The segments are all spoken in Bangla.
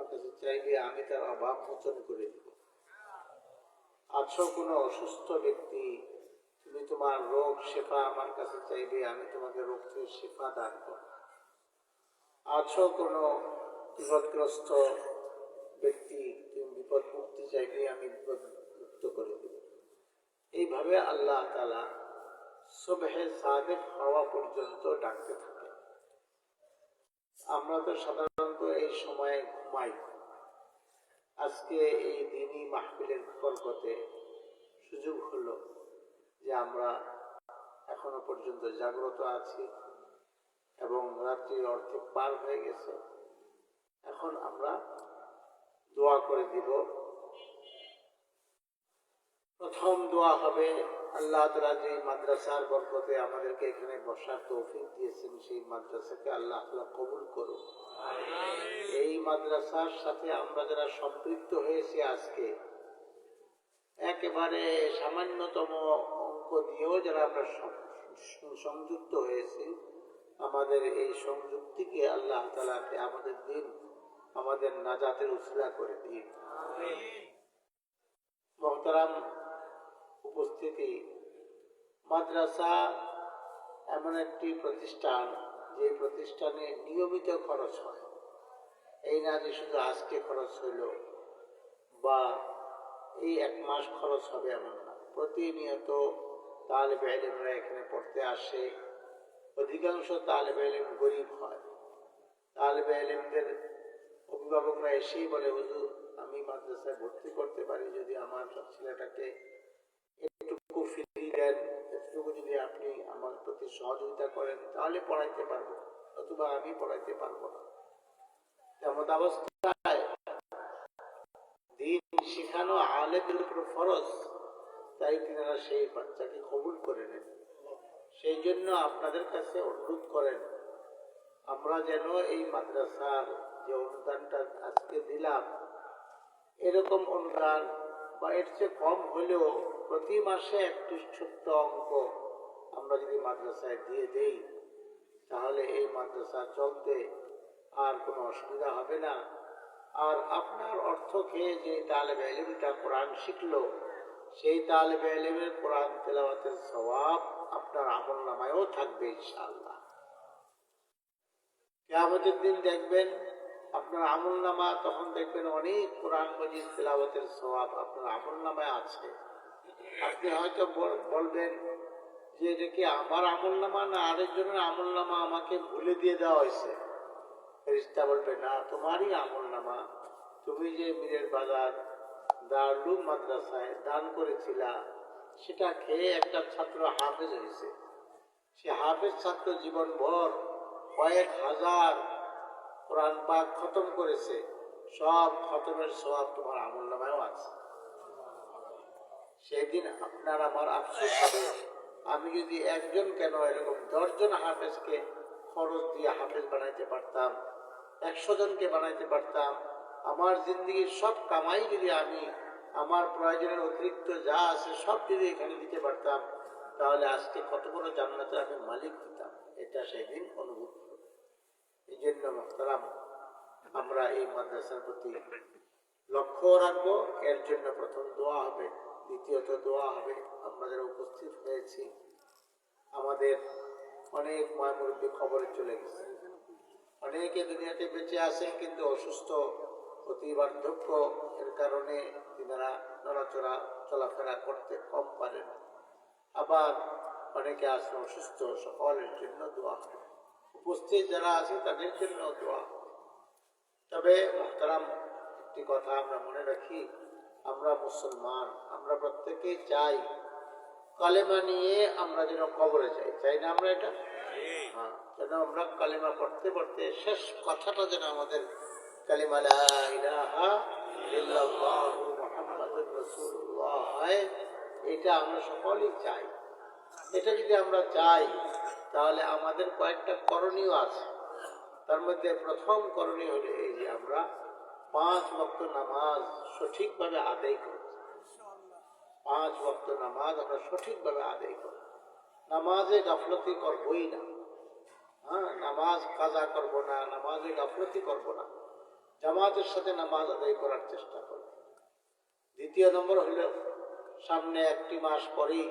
আমার কাছে চাইবে আমি তার অভাব মোচন করে দিব। আছো কোনো অসুস্থ ব্যক্তি, তুমি তোমার রোগ শেফা আমার কাছে চাইবে, আমি তোমাকে রোগ থেকে শেফা দান করব। আছো কোনো বিপদগ্রস্ত ব্যক্তি, তুমি বিপদ মুক্তি চাইবে, আমি বিপদ মুক্ত করে দেব। এইভাবে আল্লাহ তাআলা সুবহে সাদিক হওয়া পর্যন্ত ডাকতে থাকে। আমরা তো সাধারণত এই সময়ে ঘুমাই। আজকে এই দিনই মাহফিলের বরকতে সুযোগ হলো যে আমরা এখনো পর্যন্ত জাগ্রত আছি এবং রাত্রির অর্ধেক পার হয়ে গেছে। এখন আমরা দোয়া করে দিব। প্রথম দোয়া হবে, আল্লাহ তাআলা যে মাদ্রাসার বরকতে আমাদেরকে এখানে বসার তৌফিক দিয়েছেন, সেই মাদ্রাসাকে আল্লাহ তাআলা কবুল করুন। এই মাদ্রাসার সাথে আমরা যারা সম্পৃক্ত হয়েছি আজকে, একেবারে সামান্যতম অঙ্ক দিয়েও যারা আমরা সংযুক্ত হয়েছি, আমাদের এই সংযুক্তিকে আল্লাহ তাআলাকে আমাদের দিন আমাদের নাজাতের উসিলা করে দিন। মুহতারাম উপস্থিতি, মাদ্রাসা এমন একটি প্রতিষ্ঠান যে প্রতিষ্ঠানে নিয়মিত খরচ হয়। এই না যে শুধু আজকে খরচ হইল বা এই এক মাস খরচ হবে এমন না। প্রতিনিয়ত তালেবে ইলমরা এখানে পড়তে আসে। অধিকাংশ তালেবে ইলম গরিব হয়। তালেবে ইলমদের অভিভাবকরা এসেই বলে, হুজুর আমি মাদ্রাসায় ভর্তি করতে পারি যদি আমার ছেলেটাকে একটুকু ফি দেন, একটুকু যদি আপনি আমার প্রতি সহযোগিতা করেন তাহলে পড়াইতে পারবো, অথবা আমি পড়াইতে পারবো না। তেমন অবস্থায় দিন শেখানো আলেমদের উপর ফরজ, তাই তিনারা সেই বাচ্চাকে কবুল করে নেন। সেই জন্য আপনাদের কাছে অনুরোধ করেন, আমরা যেন এই মাদ্রাসার যে অনুদানটা আজকে দিলাম, এরকম অনুদান বা এর চেয়ে কম হলেও প্রতি মাসে একটি ছোট্ট অঙ্ক আমরা যদি মাদ্রাসায় দিয়ে দেই, তাহলে এই মাদ্রাসা চলতে আর কোনো অসুবিধা হবে না। আর আপনার অর্থ খেয়ে যে তালেবে ইলমটা কোরআন শিখলো, সেই তালেবে ইলমের কোরআন তেলাওয়াতের সওয়াব আপনার আমলনামায়ও থাকবে ইনশাআল্লাহ। কিয়ামতের দিন দেখবেন আপনার আমলনামা, তখন দেখবেন অনেক কোরআন মাজিদ তেলাওয়াতের সওয়াব আপনার আমলনামায় আছে। আপনি হয়তো বলবেন যে এটা কি আমার আমলনামা না আরেকজনের আমলনামা, আমাকে ভুলে দিয়ে দেওয়া হয়েছে। ফেরেশতা বলবে, না, তোমারই আমলনামা। তুমি যে মীরের বাজার দারুল মাদ্রাসায় দান করেছিলা, সেটা খেয়ে একটা ছাত্র হাফেজ হয়েছে। সে হাফেজ ছাত্র জীবনভর কয়েক হাজার কোরআন পাক খতম করেছে। সব খতমের সওয়াব তোমার আমলনামায়ও আছে। সেদিন আপনার আমার আফসোস হবে, আমি যদি একজন কেন এরকম 10 জন হাফেজকে খরচ দিয়ে হাফেজ বানাইতে পারতাম, 100 জনকে বানাইতে পারতাম, আমার জিন্দগির সব কামাই যদি আমি আমার প্রয়োজনের অতিরিক্ত যা আছে সব যদি এখানে দিতে পারতাম, তাহলে আজকে কত বড় জান্নাতের আমি মালিক হতাম। এটা সেদিন অনুভব করব। এই জন্য মুহতারাম, আমরা এই মাদ্রাসার প্রতি লক্ষ্য রাখবো। এর জন্য প্রথম দোয়া হবে, দ্বিতীয়ত দোয়া হবে আমরা যারা উপস্থিত হয়েছি, আমাদের অনেক মুরব্বী খবরে চলে গেছে, অনেকে দুনিয়াতে বেঁচে আছেন কিন্তু অসুস্থ, অতি বার্ধক্য এর কারণে তিনারা নড়াচড়া চলাফেরা করতে কম পারেন। আবার অনেকে আছেন অসুস্থ, সকলের জন্য দোয়া হবে। উপস্থিত যারা আছে তাদের জন্য দোয়া। তবে মুহতারাম, একটি কথা আমরা মনে রাখি, আমরা মুসলমান, আমরা প্রত্যেকেই চাই কালেমা নিয়ে আমরা যেন কবরে যাই, চাই না আমরা এটা? হ্যাঁ, যেন আমরা কালেমা পড়তে পড়তে শেষ কথাটা যেন আমাদের কালিমা লা ইলাহা ইল্লাল্লাহু মুহাম্মাদুর রাসূলুল্লাহ হয়, এটা আমরা সকলেই চাই। এটা যদি আমরা চাই তাহলে আমাদের কয়েকটা করণীয় আছে। তার মধ্যে প্রথম করণীয় হলো এই যে আমরা 5 ওয়াক্ত নামাজ সঠিকভাবে আদায় করি। 5 ওয়াক্ত নামাজ আমরা সঠিকভাবে আদায় করি। নামাজে গাফলতি করবই না। হ্যাঁ, নামাজ কাজা করব না, নামাজে গাফলতি করব না। জামাতের সাথে নামাজ আদায় করার চেষ্টা করবে। দ্বিতীয় নম্বর হল সামনে একটি মাস পরেই,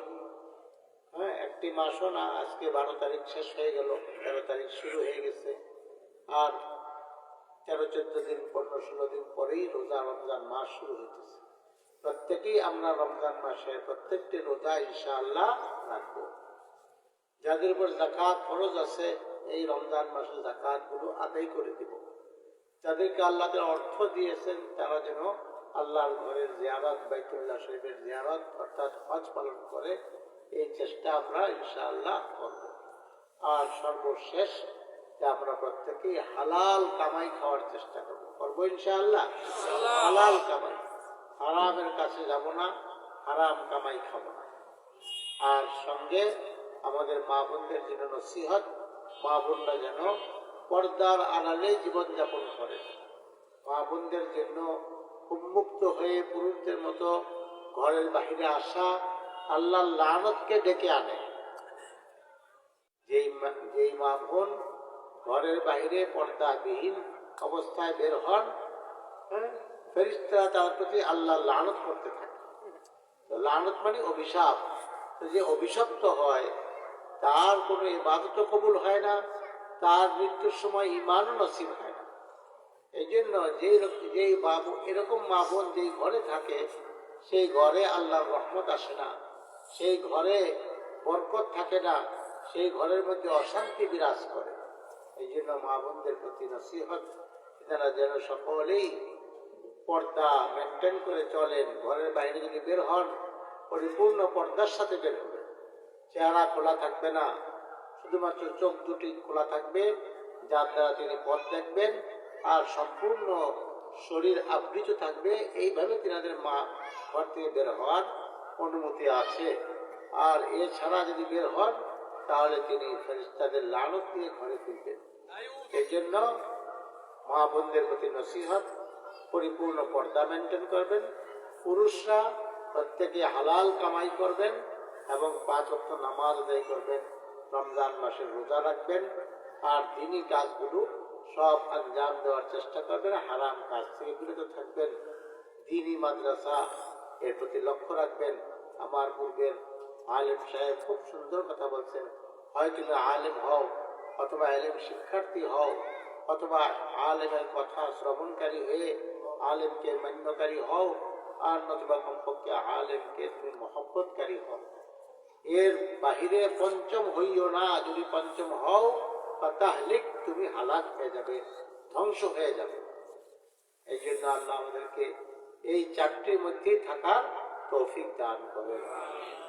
একটি মাসও না, আজকে 12 তারিখ শেষ হয়ে গেল, 13 তারিখ শুরু হয়ে গেছে, আর 13-14 দিন 15-16 দিন পরেই রমজান মাস শুরু হইতেছে। প্রত্যেকেই আমরা রমজান মাসের প্রত্যেকটি রোজা ইনশাআল্লাহ রাখবো। যাদের উপর যাকাত ফরজ আছে এই রমজান মাসে যাকাত গুলো আদায় করে দিব। যাদেরকে আল্লাহ অর্থ দিয়েছেন তারা যেন আল্লাহর ঘরের জিয়ারত, বাইতুল্লাহ শরীফের জিয়ারত অর্থাৎ হজ পালন করে, এই চেষ্টা আমরা ইনশাআল্লাহ করব। আর সর্বশেষ আমরা প্রত্যেকেই হালাল কামাই খাওয়ার চেষ্টা করবো ইনশাআল্লাহ। হালাল কামাই, হারামের কাছে যাব না, হারাম কামাই খাবো না। আর সঙ্গে আমাদের মা বোনদের জন্য নসিহত, মা বোনরা যেন পর্দার আড়ালে জীবনযাপন করে। মা বোনদের জন্য উন্মুক্ত হয়ে পুরুষদের মতো ঘরের বাহিরে আসা আল্লাহর লানতকে ডেকে আনে। যেই মা বোন ঘরের বাহিরে পর্দাবিহীন অবস্থায় বের হন, ফেরেশতারা তার প্রতি আল্লাহর লানত করতে থাকে। লানত মানে অভিশাপ। যে অভিশপ্ত হয় তার কোনো ইবাদত কবুল হয় না, তার মৃত্যুর সময় ঈমানও নসিব হয় না। এই জন্য এরকম মা বোন যেই ঘরে থাকে সেই ঘরে আল্লাহর রহমত আসে না, সেই ঘরে বরকত থাকে না, সেই ঘরের মধ্যে অশান্তি বিরাজ করে। এই জন্য মা বোনদের প্রতি নসিহত, তারা যেন সকলেই পর্দা মেনটেন করে চলেন। ঘরের বাইরে যদি বের হন পরিপূর্ণ পর্দার সাথে বের হবে। চেহারা খোলা থাকবে না, শুধুমাত্র চোখ দুটি খোলা থাকবে, যার দ্বারা তিনি পথ দেখবেন, আর সম্পূর্ণ শরীর আবৃত থাকবে। এইভাবে তিনাদের মা ঘর থেকে বের হওয়ার অনুমতি আছে। আর এছাড়া যদি বের হন তাহলে তিনি ফেরেশতাদের লানত নিয়ে ঘরে ফিরবেন। এই জন্য মা বোনদের প্রতি নসিহত, পরিপূর্ণ পর্দা মেনটেন করবেন। পুরুষরা প্রত্যেকে হালাল কামাই করবেন এবং 5 ওয়াক্ত নামাজ আদায় করবেন, রমজান মাসের রোজা রাখবেন, আর দিনী কাজগুলো সব আঞ্জাম দেওয়ার চেষ্টা করবেন। হারাম কাজ থেকে বিরত থাকবেন। দিনী মাদ্রাসা এর প্রতি লক্ষ্য রাখবেন। আমার পূর্বের আলেম সাহেব খুব সুন্দর কথা বলছেন, হয় তুমি আলেম হও, অথবা আলেম শিক্ষার্থী হও, অথবা আলেমের কথা শ্রবণকারী হয়ে আলেমকে মান্যকারী হও, আর নতুবা কমপক্ষে আলেমকে তুমি মহব্বতকারী হও। এর বাহিরে পঞ্চম হইও না। যদি পঞ্চম হও তাহলে তুমি হালাক হয়ে যাবে, ধ্বংস হয়ে যাবে। এই জন্য আল্লাহ আমাদেরকে এই 4টির মধ্যেই থাকার তৌফিক দান করেন।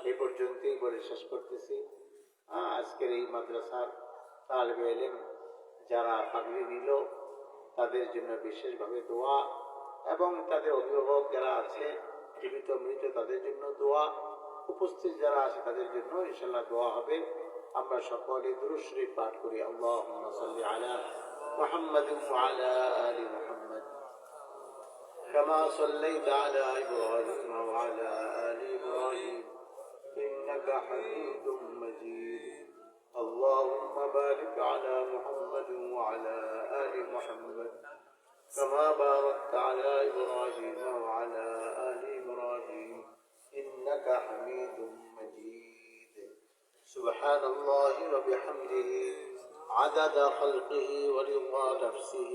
এই পর্যন্তই বলে শেষ করতেছি। আজকের এই মাদ্রাসার তালিবে ইলম যারা পাগড়ি নিল তাদের জন্য বিশেষভাবে দোয়া, এবং তাদের অভিভাবক যারা আছে জীবিত মৃত তাদের জন্য দোয়া, উপস্থিত যারা আছে তাদের জন্য ইনশাআল্লাহ দোয়া হবে। আমরা সকলে দুরূদ শরীফ পাঠ করি। আল্লাহুম্মা সাল্লি আলা মুহাম্মাদিন ওয়া আলা আলি মুহাম্মাদ কামা সাল্লাইতা আলা ইব্রাহিম ওয়া আলা আলি ইব্রাহিম ইন্নাকা হামিদুম মাজিদ। اللهم بارك على محمد وعلى آل محمد كما باركت على إبراهيم وعلى آل إبراهيم إنك حميد مجيد. سبحان الله وبحمده عدد خلقه ورضا نفسه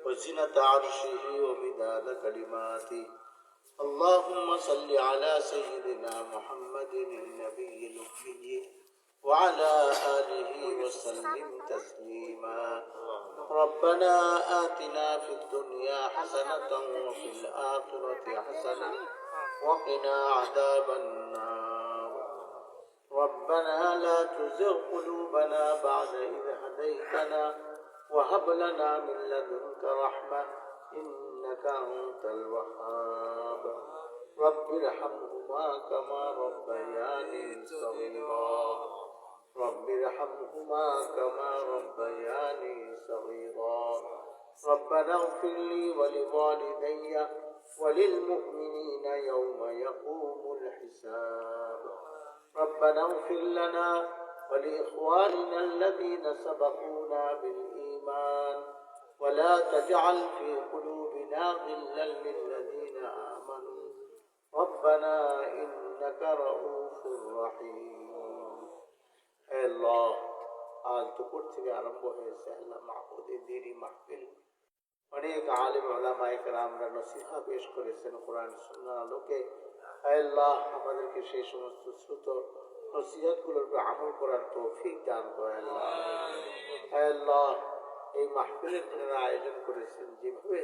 وزنة عرشه ومداد كلماته. اللهم صل على سيدنا محمد النبي الأمي وعلى آله وسلم تسليما. ربنا آتنا في الدنيا حسنة وفي الآخرة حسنة وقنا عذاب النار. ربنا لا تزغ قلوبنا بعد إذ هديتنا وهب لنا من لدنك رحمة إنك أنت الوهاب. رب ارحمهما كما ربياني صغيرا. رب ارحمهما كما ربياني صغيرا. ربنا اغفر لي ولوالدي وللمؤمنين يوم يقوم الحساب. ربنا اغفر لنا ولإخواننا الذين سبقونا بالإيمان ولا تجعل في قلوبنا إلا غلا للذين آمنوا ربنا إنك رؤوف رحيم আল্লাহ আজ দুপুর থেকে আরম্ভ হয়েছে আল্লাহ মাহবুদের দিনই মাহফিল অনেক আলিম উলামায়ে কেরামরা নসিহা পেশ করেছেন কোরআন সুন্নাহর আলোকে আল্লাহ আমাদেরকে সেই সমস্ত শ্রুত নসিহতগুলোর উপর আমল করার তৌফিক দান করে আল্লাহ আল্লাহ এই মাহফিলের যারা আয়োজন করেছেন যেভাবে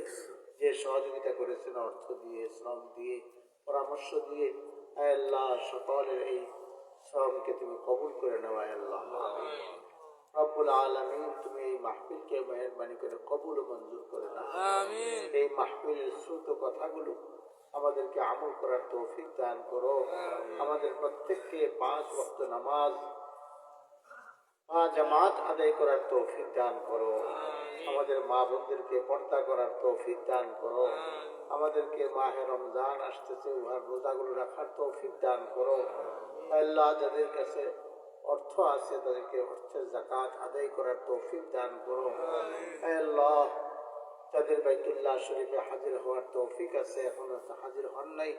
যে সহযোগিতা করেছেন অর্থ দিয়ে শ্রম দিয়ে পরামর্শ দিয়ে আল্লাহ সকলের এই শ্রমকে তুমি কবুল করে নেওয়া আল্লাহ রব্বুল আলামিন তুমি এই মাহফিলকে মেহেরবানি করে কবুল ও মঞ্জুর করে নাও আমিন এই মাহফিলের শ্রুত কথাগুলো আমাদেরকে আমল করার তৌফিক দান করো আমাদের প্রত্যেককে 5 ওয়াক্ত নামাজ জামাত আদায় করার তৌফিক দান করো আমাদের মা বোনদেরকে পর্দা করার তৌফিক দান করো আমাদেরকে মাহে রমজান আসতেছে উহার রোজাগুলো রাখার তৌফিক দান করো আল্লাহ যাদের কাছে অর্থ আছে তাদেরকে অর্থের যাকাত আদায় করার তৌফিক দান করো আল্লাহ যাদের বাইতুল্লাহ শরীফে হাজির হওয়ার তৌফিক আছে এখনো হাজির হন নাই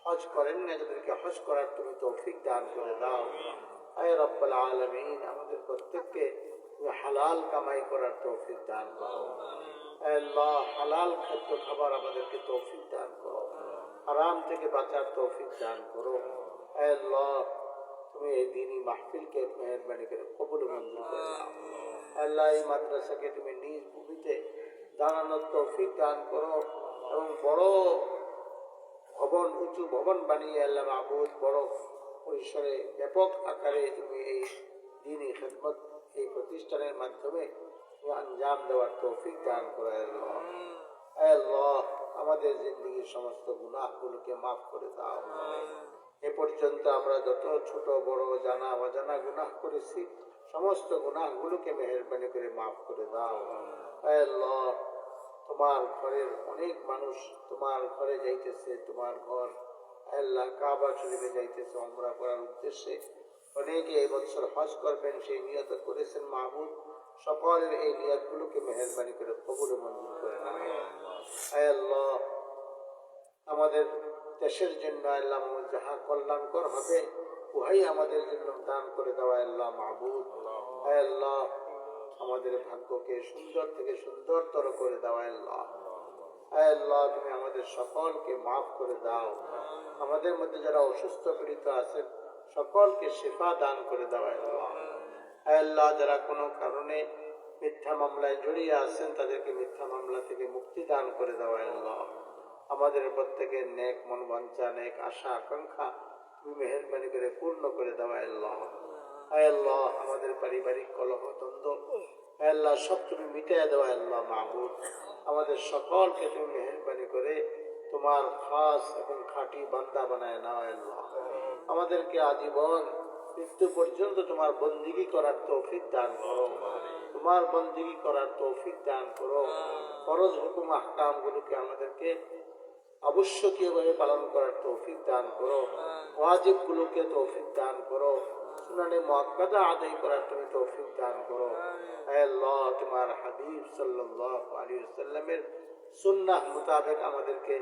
হজ করেন না যাদেরকে হজ করার তুমি তৌফিক দান করে দাও আয় রব্বুল আলামিন আমাদের প্রত্যেককে তুমি হালাল কামাই করার তৌফিক দান করো আল্লাহ হালাল খাদ্য খাবার আমাদেরকে তৌফিক দান করো হারাম থেকে বাঁচার তৌফিক দান করো আল্লাহ তুমি এই দিনই মাহফিলকে মেহেরবানি করে কবুল মঞ্জুর করে নাও আল্লাহ এই মাদ্রাসাকে তুমি নিজ ভূমিতে দাঁড়ানোর তৌফিক দান করো এবং বড় ভবন উঁচু ভবন বানিয়ে আল্লাহ মাহবুদ বড় পরিসরে ব্যাপক আকারে তুমি এই দিনই খেদমত এই প্রতিষ্ঠানের মাধ্যমে তুমি আঞ্জাম দেওয়ার তৌফিক দান করে আল্লাহ আমাদের জিন্দগির সমস্ত গুনাহগুলোকে মাফ করে দাও এ পর্যন্ত আমরা যত ছোট বড় জানা অজানা গুনাহ করেছি সমস্ত গুনাহগুলোকে মেহেরবানি করে মাফ করে দাও আল্লাহ তোমার ঘরের অনেক মানুষ তোমার ঘরে যাইতেছে তোমার ঘর আল্লাহ কাবা শরীফে যাইতেছে উমরা করার উদ্দেশ্যে অনেকে এই বছর হজ করবেন সেই নিয়ত করেছেন মাহবুব সকলের এই নিয়তগুলোকে মেহেরবানি করে কবুল মঞ্জুর করে নাও আল্লাহ আমাদের দেশের জন্য আল্লাহ যাহা কল্যাণকর হবে উহাই আমাদের জন্য দান করে দেওয়া আল্লাহ মাহবুব আল্লাহ আমাদের ভাগ্যকে সুন্দর থেকে সুন্দরতর করে দেওয়া আল্লাহ আল্লাহ তুমি আমাদের সকলকে মাফ করে দাও আমাদের মধ্যে যারা অসুস্থ পীড়িত আছেন সকলকে শিফা দান করে দেওয়া আল্লাহ আল্লাহ যারা কোনো কারণে মিথ্যা মামলায় জড়িয়ে আছেন তাদেরকে মিথ্যা মামলা থেকে মুক্তি দান করে দেওয়া আল্লাহ আমাদের প্রত্যেকের নেক মন বাঞ্ছা নেক আশা আকাঙ্ক্ষা তুমি মেহেরবানি করে পূর্ণ করে দেওয়া আল্লাহ আল্লাহ আমাদের পারিবারিক কলহ দ্বন্দ্ব আল্লাহ সব তুমি মিটিয়ে দেওয়া আল্লাহ মাহবুব আমাদের সকলকে তুমি মেহেরবানি করে তোমার খাস এবং খাঁটি বান্দা বানায় নাও আল্লাহ আমাদেরকে আজীবন মৃত্যু পর্যন্ত তোমার বন্দিগি করার তৌফিক দান করো তোমার বন্দিগি করার তৌফিক দান করো ফরজ হুকুম আহকাম গুলোকে আমাদেরকে আবশ্যকীয়ভাবে পালন করার তৌফিক দান করো ওয়াজিব গুলোকে তৌফিক দান করো সুনানে মুআক্কাদা আদায় করার তুমি তৌফিক দান করো হে আল্লাহ তোমার হাবিব সাল্লাল্লাহু আলাইহি ওয়াসাল্লামের সুন্নাহ মোতাবেক আমাদেরকে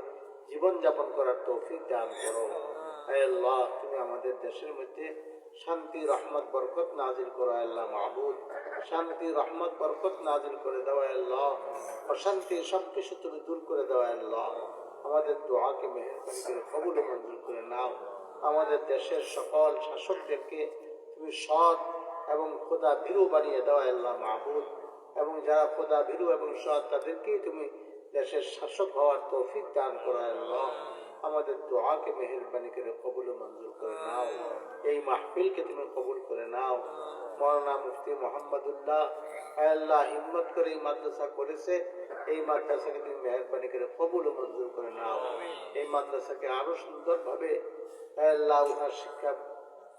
জীবন যাপন করার তৌফিক দান করো হে আল্লাহ তুমি আমাদের দেশের মধ্যে শান্তি রহমত বরকত নাজিল করো আল্লাহ মাহবুব শান্তি রহমত বরকত নাজিল করে দাও আল্লাহ অশান্তি সবকিছু তুমি দূর করে দাও আল্লাহ আমাদের দোয়াকে মেহেরবানি করে কবুল মঞ্জুর করে নাও আমাদের দেশের সকল শাসকদেরকে তুমি সৎ এবং খোদা ভীরু বানিয়ে দাও আল্লাহ মাহবুব এবং যারা খোদা ভীরু এবং সৎ তাদেরকেই তুমি দেশের শাসক হওয়ার তৌফিক দান করো আল্লাহ আমাদের দোয়াকে মেহেরবানি করে কবুল মঞ্জুর করে নাও এই মাহফিলকে তুমি কবুল করে নাও মৌলানা মুফতি মোহাম্মদুল্লাহ আল্লাহ হিম্মত করে এই মাদ্রাসা করেছে এই মাদ্রাসাকে তুমি মেহেরবানি করে কবুল মঞ্জুর করে নাও এই মাদ্রাসাকে আরো সুন্দরভাবে আল্লাহ উনার শিক্ষা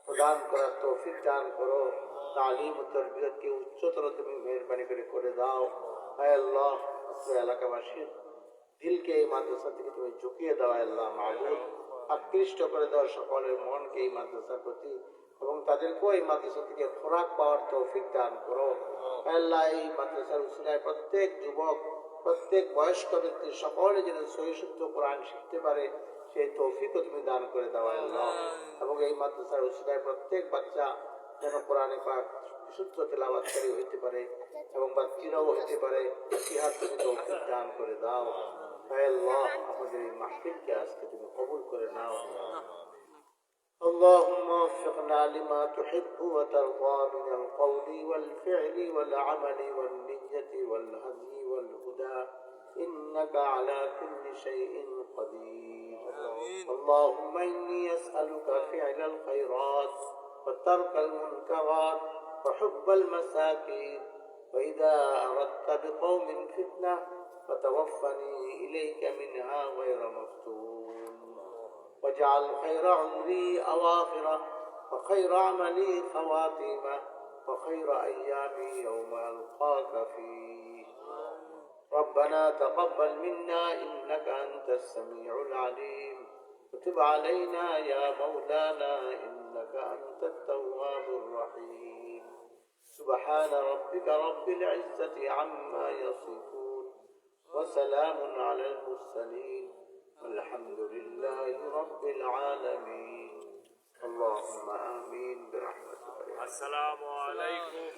প্রদান করার তৌফিক দান করো তালিম ও তরবিয়তকে উচ্চতর তুমি মেহেরবানি করে দাও আল্লাহ এলাকাবাসীর দিলকে এই মাদ্রাসা থেকে তুমি ঝুঁকিয়ে দাও আল্লাহ মাহবুব আকৃষ্ট করে দাও সকলের মনকে এই মাদ্রাসার প্রতি এবং তাদেরকেও এই মাদ্রাসা থেকে খোরাক পাওয়ার তৌফিক দান করো। আল্লাহ এই মাদ্রাসার উসিলায় প্রত্যেক যুবক, প্রত্যেক বয়স্ক ব্যক্তি সকলে যেন সহি শুদ্ধ কোরআন শিখতে পারে সেই তৌফিকও তুমি দান করে দাও আল্লাহ। এবং এই মাদ্রাসার উসিলায় প্রত্যেক বাচ্চা যেন কোরআনে পাক বিশুদ্ধ তেলাওয়াতকারী হইতে পারে এবং বাচ্চিরাও হইতে পারে, ইহা তুমি তৌফিক দান করে দাও। আল্লাহ আমাদের এই মাহফিলকে আজকে তুমি কবুল করে নাও। اللهم وفقنا لما تحب وترضى من القول والفعل والعمل والنية والهدي والهدى إنك على كل شيء قدير. اللهم إني أسألك فعل الخيرات وترك المنكرات وحب المساكين، وإذا أردت بقوم فتنة فتوفني إليك منها غير مفتون، واجعل خير عمري أواخره وخير عملي خواتيمه وخير أيامي يوم ألقاك فيه. ربنا تقبل منا إنك أنت السميع العليم، وتب علينا يا مولانا إنك أنت التواب الرحيم. سبحان ربك رب العزة عما يصفون وسلام على المرسلين والحمد لله رب العالمين. اللهم آمين برحمتك. السلام عليكم.